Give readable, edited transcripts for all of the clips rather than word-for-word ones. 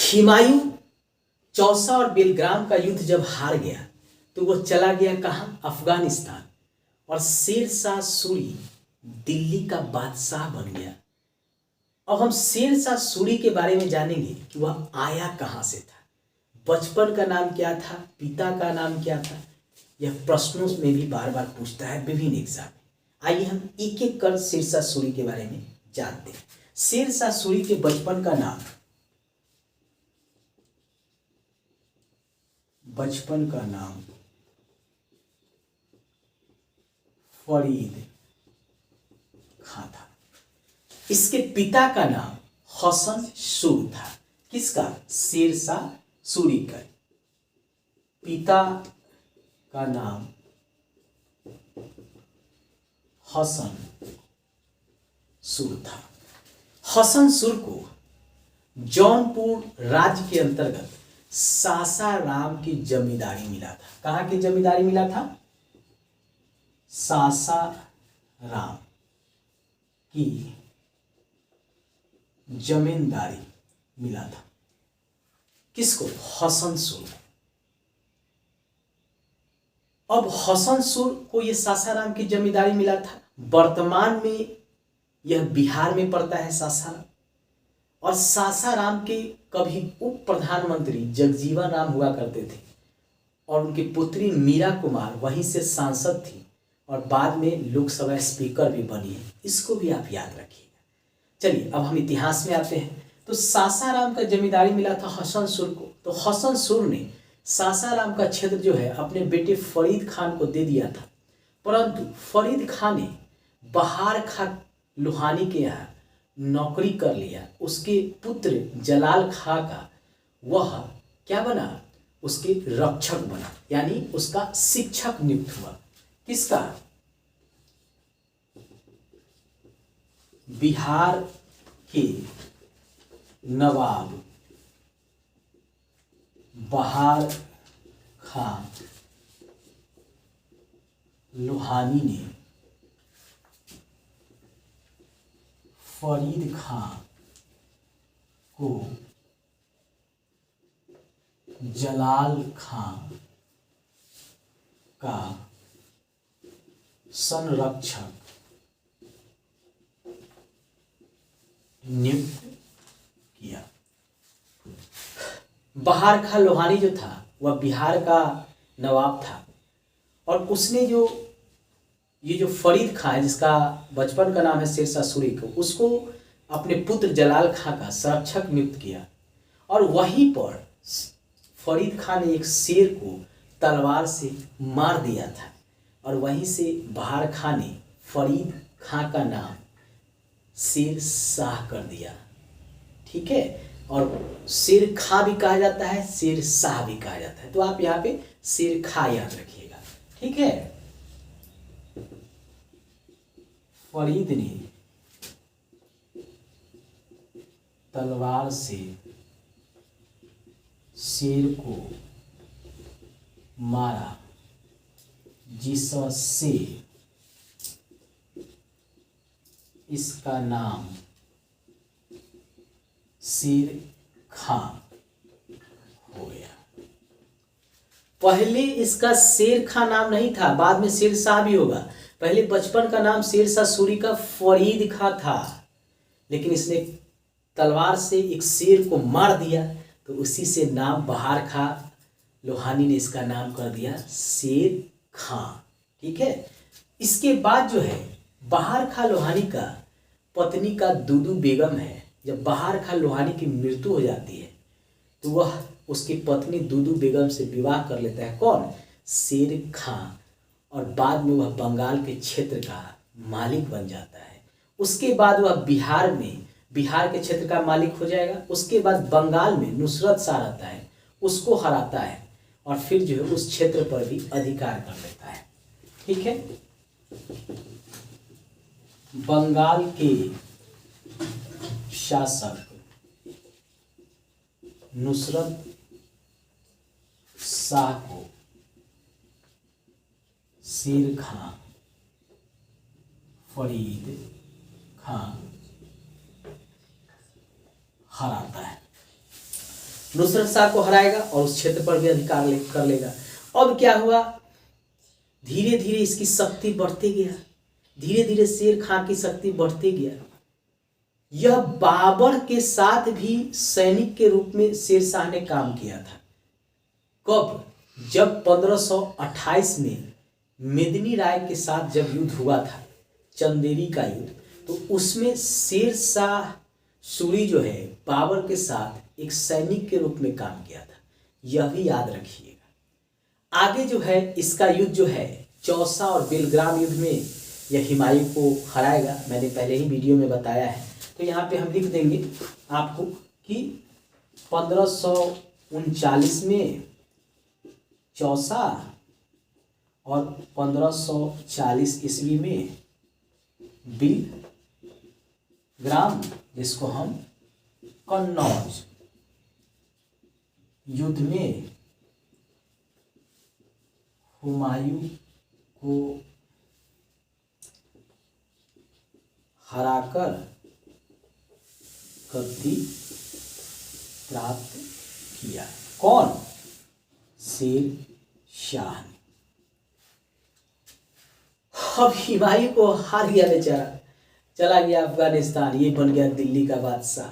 हुमायूं चौसा और बेलग्राम का युद्ध जब हार गया तो वो चला गया कहाँ? अफगानिस्तान। और शेर शाह सूरी दिल्ली का बादशाह बन गया। अब हम शेर शाह सूरी के बारे में जानेंगे कि वह आया कहाँ से था, बचपन का नाम क्या था, पिता का नाम क्या था। यह प्रश्नों में भी बार बार पूछता है विभिन्न एग्जाम में। आइए हम एक एक कर शेर शाह सूरी के बारे में जानते हैं। शेर शाह सूरी के बचपन का नाम, फरीद खां था। इसके पिता का नाम हसन सूर था। किसका? शेर शाह सूरी का पिता का नाम हसन सूर था। हसन सूर को जौनपुर राज्य के अंतर्गत सासाराम की जमींदारी मिला था। कहाँ की जमींदारी मिला था? सासाराम की जमींदारी मिला था। किसको? हसन सूर। अब हसन सूर को यह सासाराम की जमींदारी मिला था। वर्तमान में यह बिहार में पड़ता है सासाराम। और सासाराम के कभी उप प्रधानमंत्री जगजीवन राम हुआ करते थे और उनकी पुत्री मीरा कुमार वहीं से सांसद थी और बाद में लोकसभा स्पीकर भी बनी है। इसको भी आप याद रखिएगा। चलिए अब हम इतिहास में आते हैं। तो सासाराम का जमींदारी मिला था हसन सूर को। तो हसन सूर ने सासाराम का क्षेत्र जो है अपने बेटे फरीद खान को दे दिया था, परंतु फरीद खान ने बहार खां लोहानी के यहाँ नौकरी कर लिया। उसके पुत्र जलाल खां का वह क्या बना? उसके रक्षक बना, यानी उसका शिक्षक नियुक्त हुआ। किसका? बिहार के नवाब बहार खां लोहानी ने फरीद खां को जलाल खां का संरक्षक नियुक्त किया। बहार खां लोहानी जो था वह बिहार का नवाब था और उसने ये जो फरीद खां है जिसका बचपन का नाम है शेर शाह सूरी को, उसको अपने पुत्र जलाल खां का संरक्षक नियुक्त किया। और वहीं पर फरीद खां ने एक शेर को तलवार से मार दिया था और वहीं से बहार खां ने फरीद खां का नाम शेर शाह कर दिया। ठीक है, और शेर खां भी कहा जाता है, शेर शाह भी कहा जाता है। तो आप यहाँ पे शेर खां याद रखिएगा। ठीक है, फरीद ने तलवार से शेर को मारा जिससे इसका नाम शेर खां हो गया। पहले इसका शेर खां नाम नहीं था, बाद में शेर शाह भी होगा। पहले बचपन का नाम शेर शाह सूरी का फरीद खां था, लेकिन इसने तलवार से एक शेर को मार दिया तो उसी से नाम बहार खां लोहानी ने इसका नाम कर दिया शेर खां। ठीक है, इसके बाद जो है बहार खां लोहानी का पत्नी का दूदू बेगम है। जब बहार खां लोहानी की मृत्यु हो जाती है तो वह उसकी पत्नी दूदू बेगम से विवाह कर लेता है। कौन? शेर खां। और बाद में वह बंगाल के क्षेत्र का मालिक बन जाता है। उसके बाद वह बिहार के क्षेत्र का मालिक हो जाएगा। उसके बाद बंगाल में नुसरत शाह रहता है, उसको हराता है और फिर जो है उस क्षेत्र पर भी अधिकार कर लेता है। ठीक है, बंगाल के शासक नुसरत शाह को शेर खां फरीद खां हराता है। नुसरत शाह को हराएगा और उस क्षेत्र पर भी अधिकार कर लेगा। अब क्या हुआ, धीरे धीरे इसकी शक्ति बढ़ते गया, धीरे धीरे शेर खां की शक्ति बढ़ते गया। यह बाबर के साथ भी सैनिक के रूप में शेर शाह ने काम किया था। कब? जब 1528 में मेदिनी राय के साथ जब युद्ध हुआ था, चंदेरी का युद्ध, तो उसमें शेर शाह सूरी जो है बाबर के साथ एक सैनिक के रूप में काम किया था। यह भी याद रखिएगा। आगे जो है इसका युद्ध जो है चौसा और बेलग्राम युद्ध में यह हुमायूं को हराएगा। मैंने पहले ही वीडियो में बताया है, तो यहाँ पे हम लिख देंगे आपको कि 1539 में चौसा और 1540 ईस्वी में बेलग्राम, जिसको हम कन्नौज युद्ध में हुमायूं को हराकर गद्दी प्राप्त किया। कौन? शेर शाह ने। अब हुमायूं को हार गया बेचारा, चला गया अफगानिस्तान, ये बन गया दिल्ली का बादशाह।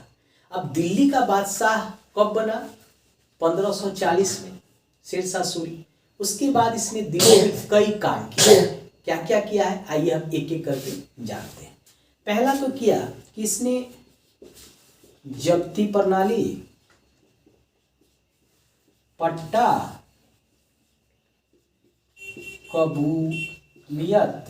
अब दिल्ली का बादशाह कब बना? 1540 में शेरशाह सूरी। उसके बाद इसने दिल्ली में कई काम किया। क्या क्या किया है आइए हम एक एक करके जानते हैं। पहला तो किया कि इसने जब्ती प्रणाली, पट्टा कबूलियत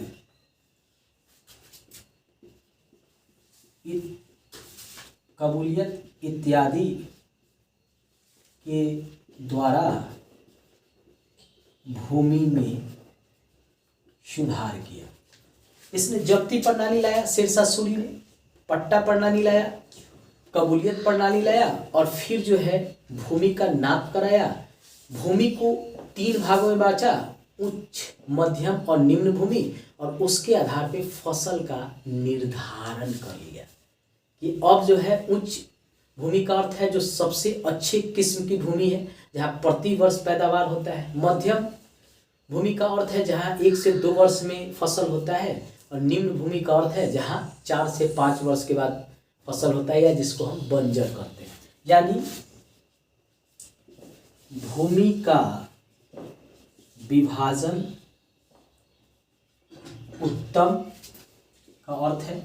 इत्यादि के द्वारा भूमि में सुधार किया। इसने जब्ती प्रणाली लाया शेरशाह सूरी ने, पट्टा प्रणाली लाया, कबूलियत प्रणाली लाया और फिर जो है भूमि का नाप कराया। भूमि को 3 भागों में बांटा, उच्च, मध्यम और निम्न भूमि, और उसके आधार पे फसल का निर्धारण कर लिया कि अब जो है उच्च भूमि का अर्थ है जो सबसे अच्छे किस्म की भूमि है, जहाँ प्रति वर्ष पैदावार होता है। मध्यम भूमि का अर्थ है जहाँ 1 से 2 वर्ष में फसल होता है, और निम्न भूमि का अर्थ है जहाँ 4 से 5 वर्ष के बाद फसल होता है, या जिसको हम बंजर कहते हैं। यानी भूमि का विभाजन उत्तम का अर्थ है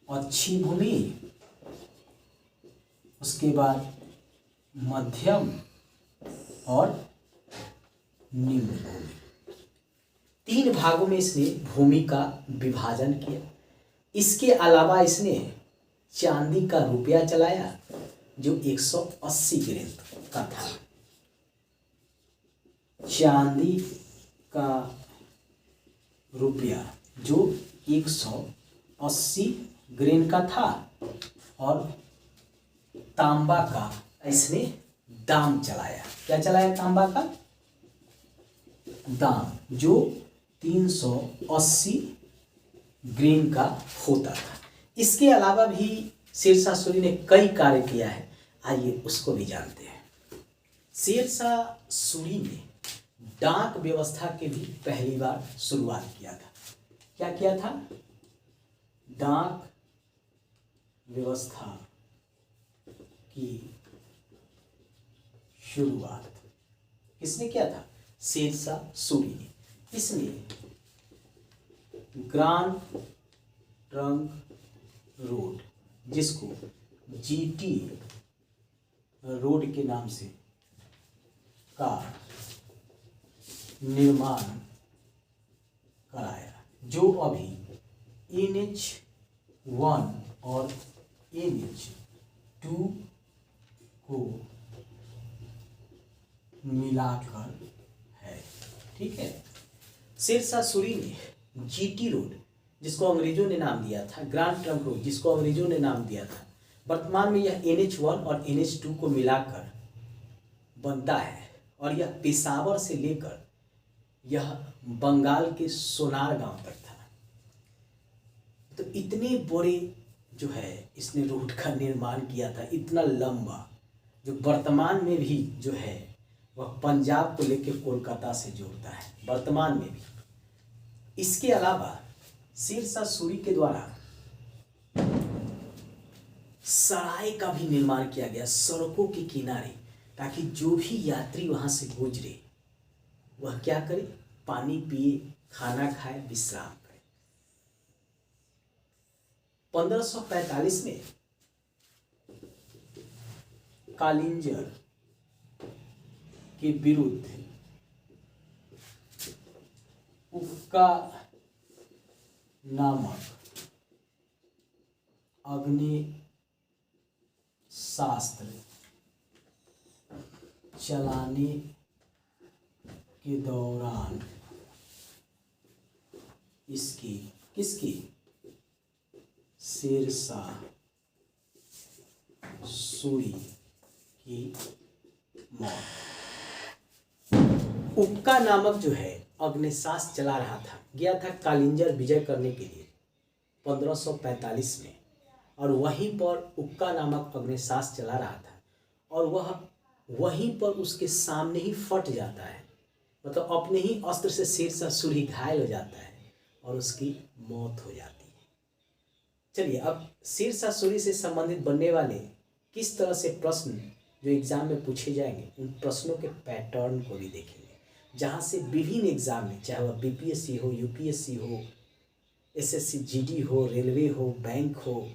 अच्छी भूमि, उसके बाद मध्यम और निम्न भूमि। 3 भागों में इसने भूमि का विभाजन किया। इसके अलावा इसने चांदी का रुपया चलाया जो 180 ग्रेन का था। चांदी का रुपया जो 180 ग्रेन का था, और तांबा का इसने दाम चलाया। क्या चलाया? तांबा का दाम जो 380 ग्रेन का होता था। इसके अलावा भी शेरशाह सूरी ने कई कार्य किया है, आइए उसको भी जानते हैं। शेरशाह सूरी ने डाक व्यवस्था के भी पहली बार शुरुआत किया था। क्या किया था? डाक व्यवस्था की शुरुआत किसने किया था? शेरशाह सूरी ने। इसने ग्रांड ट्रंक रोड, जिसको जीटी रोड के नाम से का निर्माण कराया, जो अभी NH1 और NH2 को मिलाकर है। ठीक है। शेरशाह सूरी ने जीटी रोड, जिसको अंग्रेजों ने नाम दिया था, ग्रांड ट्रंक रोड, जिसको अंग्रेजों ने नाम दिया था, वर्तमान में यह NH1 और NH2 को मिलाकर बनता है, और यह पेशावर से लेकर यह बंगाल के सोनार गांव तक था। तो इतने बड़े जो है इसने रोड का निर्माण किया था, इतना लंबा, जो वर्तमान में भी जो है वह पंजाब को लेकर कोलकाता से जोड़ता है, वर्तमान में भी। इसके अलावा शेरशाह सूरी के द्वारा सराय का भी निर्माण किया गया सड़कों के किनारे, ताकि जो भी यात्री वहां से गुजरे वह क्या करे, पानी पिए, खाना खाए, विश्राम करे। 1545 में कालिंजर के विरुद्ध उक्का नामक अग्नि शास्त्र चलाने के दौरान किसकी शेरशाह सूरी की मौत। उक्का नामक जो है अग्निशास्त्र चला रहा था, गया था कालिंजर विजय करने के लिए 1545 में, और वहीं पर उक्का नामक अग्निशास्त्र चला रहा था और वह वहीं पर उसके सामने ही फट जाता है, मतलब अपने ही अस्त्र से शेरशाह सूरी घायल हो जाता है और उसकी मौत हो जाती है। चलिए अब शेरशाह सूरी से संबंधित बनने वाले किस तरह से प्रश्न जो एग्जाम में पूछे जाएंगे, उन प्रश्नों के पैटर्न को भी देखेंगे, जहाँ से विभिन्न एग्जाम में, चाहे वह बीपीएससी हो, यूपीएससी हो, एसएससी जीडी हो, रेलवे हो, बैंक हो,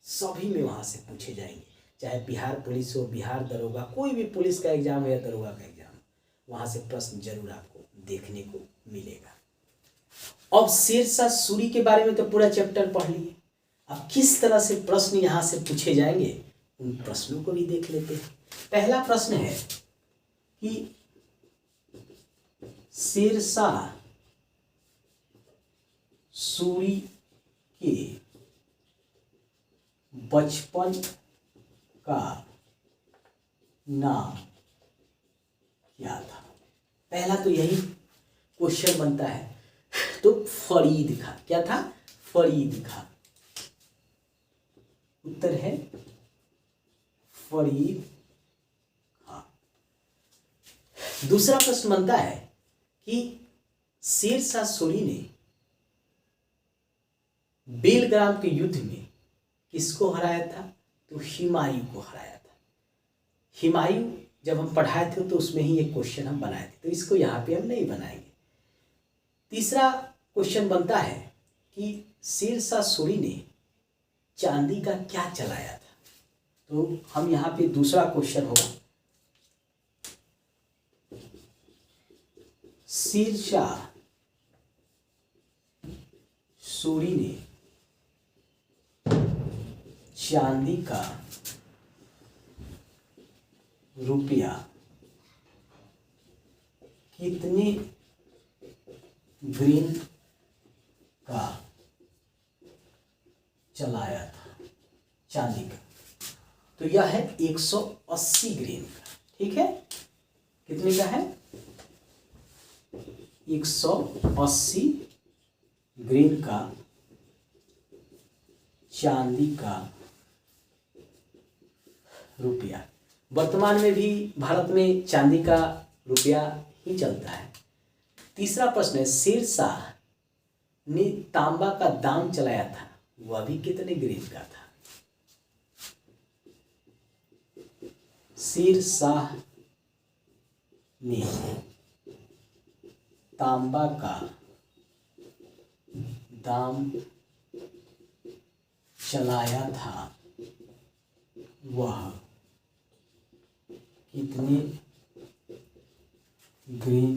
सभी में वहाँ से पूछे जाएंगे। चाहे बिहार पुलिस हो, बिहार दरोगा, कोई भी पुलिस का एग्जाम हो या दरोगा का एग्जाम, वहाँ से प्रश्न जरूर आपको देखने को मिलेगा। अब शेरशाह सूरी के बारे में तो पूरा चैप्टर पढ़ लिए, अब किस तरह से प्रश्न यहाँ से पूछे जाएंगे उन प्रश्नों को भी देख लेते हैं। पहला प्रश्न है कि शेरशाह सूरी के बचपन का नाम क्या था। पहला तो यही क्वेश्चन बनता है। तो फरीद खां, क्या था, फरीद खां, उत्तर है फरीद खां। दूसरा प्रश्न बनता है कि शेरशाह सूरी ने बेलग्राम के युद्ध में किसको हराया था, तो हुमायूं को हराया था। हुमायूं जब हम पढ़ाए थे तो उसमें ही एक क्वेश्चन हम बनाए थे, तो इसको यहाँ पे हम नहीं बनाएंगे। तीसरा क्वेश्चन बनता है कि शेरशाह सूरी ने चांदी का क्या चलाया था, तो हम यहाँ पे दूसरा क्वेश्चन होगा, शेरशाह सूरी ने चांदी का रुपया कितने ग्रेन का चलाया था, चांदी का, तो यह है 180 ग्रेन का। ठीक है, कितने का है, 180 ग्रेन का चांदी का रुपया। वर्तमान में भी भारत में चांदी का रुपया ही चलता है। तीसरा प्रश्न है, शेरशाह ने तांबा का दाम चलाया था, वह भी कितने ग्रेन का था। शेरशाह ने तांबा का दाम चलाया था, वह कितने ग्रेन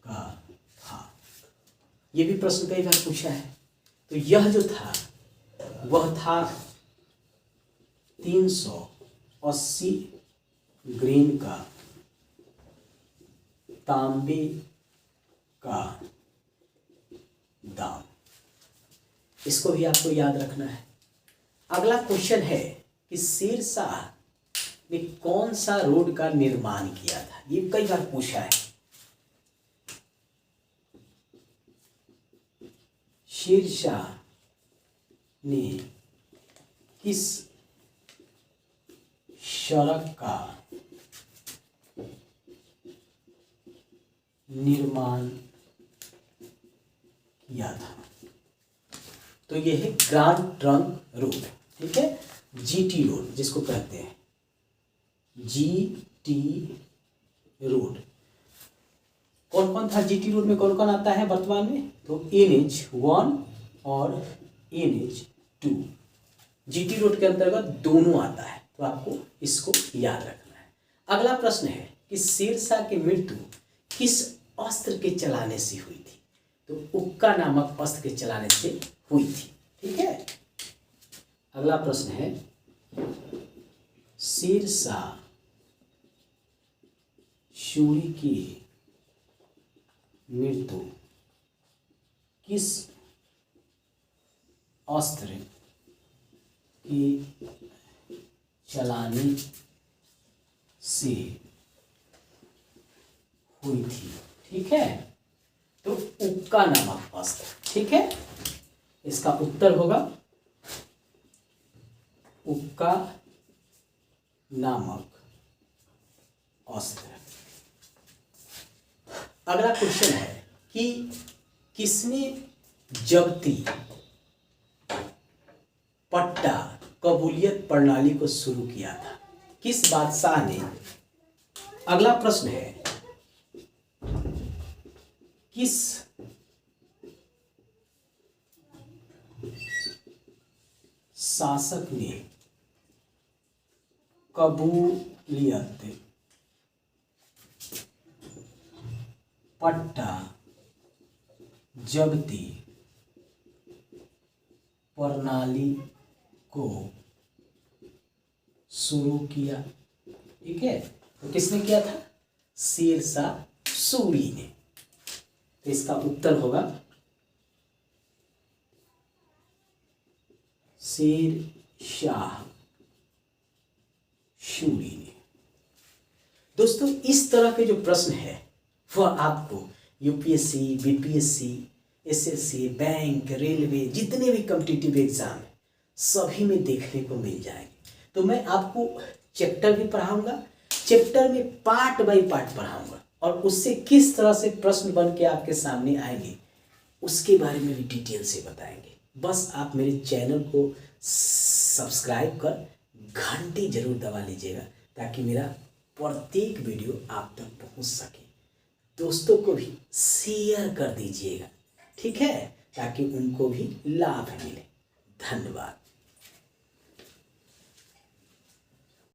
का था। ये भी प्रश्न कई बार पूछा है। तो यह जो था वह था 380 ग्रेन का तांबे का दाम। इसको भी आपको याद रखना है। अगला क्वेश्चन है कि शेरशाह ने कौन सा रोड का निर्माण किया था, ये कई बार पूछा है। शेरशाह ने किस सड़क का निर्माण किया था। तो ये है ग्रांड ट्रंक रोड, ठीक है, जीटी रोड जिसको कहते हैं, जीटी रोड। कौन कौन था जीटी रोड में, कौन कौन आता है वर्तमान में? तो NH1 और NH2 जीटी रोड के अंतर्गत दोनों आता है, तो आपको इसको याद रखना है। अगला प्रश्न है कि शेरशाह की मृत्यु किस अस्त्र के चलाने से हुई थी? तो उक्का नामक अस्त्र के चलाने से हुई थी, ठीक है। अगला प्रश्न है शेरशाह सूरी की मृत्यु किस अस्त्र के चलाने से हुई थी, ठीक है। तो उक्का नामक अस्त्र, ठीक है। इसका उत्तर होगा उक्का नामक अस्त्र। अगला क्वेश्चन है कि किसने जब्ती पट्टा कबूलियत प्रणाली को शुरू किया था? किस बादशाह ने? अगला प्रश्न है किस शासक ने कबूलियत पट्टा जब्ती प्रणाली को शुरू किया? ठीक है, तो किसने किया था? शेरशाह सूरी ने। तो इसका उत्तर होगा शेरशाह सूरी ने। दोस्तों, इस तरह के जो प्रश्न है वह आपको UPSC, BPSC, SSC, bank, railway, जितने भी कॉम्पिटिटिव एग्जाम है सभी में देखने को मिल जाएंगे। तो मैं आपको चैप्टर भी पढ़ाऊंगा, चैप्टर में पार्ट बाय पार्ट पढ़ाऊंगा और उससे किस तरह से प्रश्न बन के आपके सामने आएंगे उसके बारे में भी डिटेल से बताएंगे। बस आप मेरे चैनल को सब्सक्राइब कर घंटी जरूर दबा लीजिएगा ताकि मेरा प्रत्येक वीडियो आप तक पहुंच सके। दोस्तों को भी शेयर कर दीजिएगा, ठीक है, ताकि उनको भी लाभ मिले। धन्यवाद।